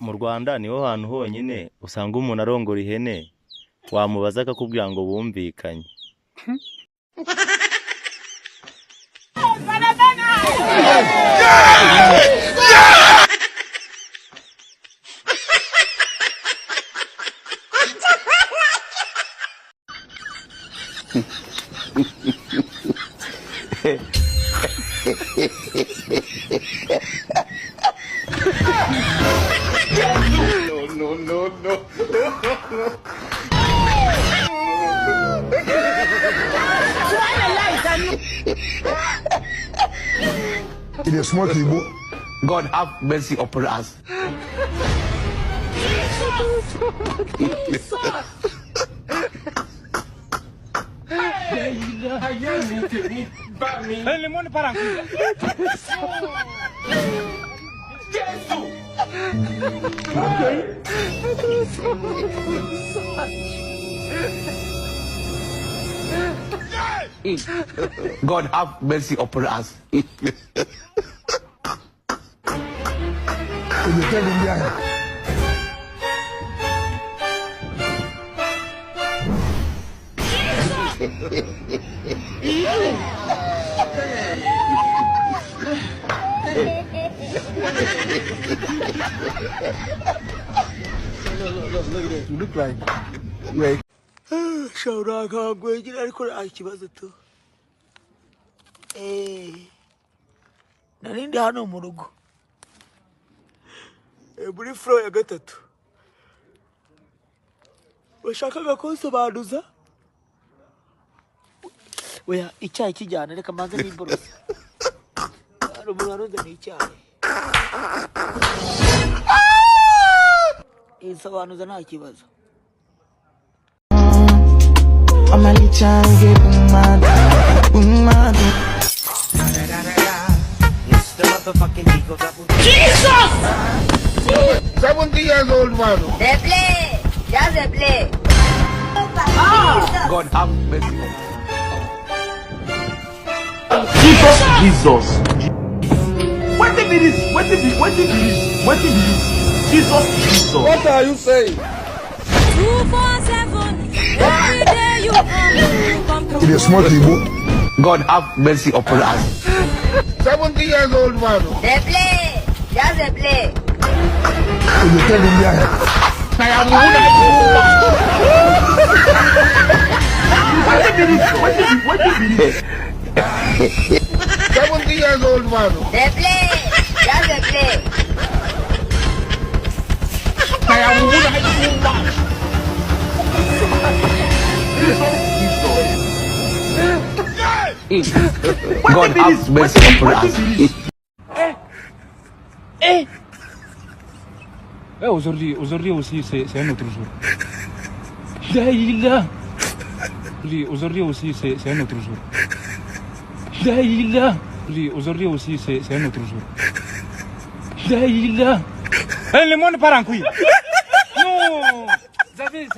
Mu Rwanda niho hantu honyine usanga umuntu arongora ihene wamubaza akakubwira ngo bumvikanye. No. It is small people. God have mercy upon us. God have mercy upon us. Look at this. You look like Ray. Shawna kagwe gira ariko ikibazo to. Narindi hano mu rugo. Muri flow ya gatatu. Washakaga kunsobanuza? Oya icyayi kijyana reka manze n'imborosa. Ruburuza ni icyayi. Insobanuza nta kibazo. I'm a little mad. It's the motherfucking Eagle Double. Jesus! 70 years old man. They play. Just they play. God have mercy. Jesus. What if it is? What if it is? Jesus. What are you saying? 247. Every day you come It is small people. God have mercy upon us. 70 years old man. They play. Just they play. What if it is? 70 years old man. They play. Just they play. God have mercy upon us. Aujourd'hui aussi c'est un autre jour. Daïla. Aujourd'hui aussi c'est un autre jour. Daïla. Aujourd'hui aussi c'est un autre jour. Daïla. Le monde part en couille. Non.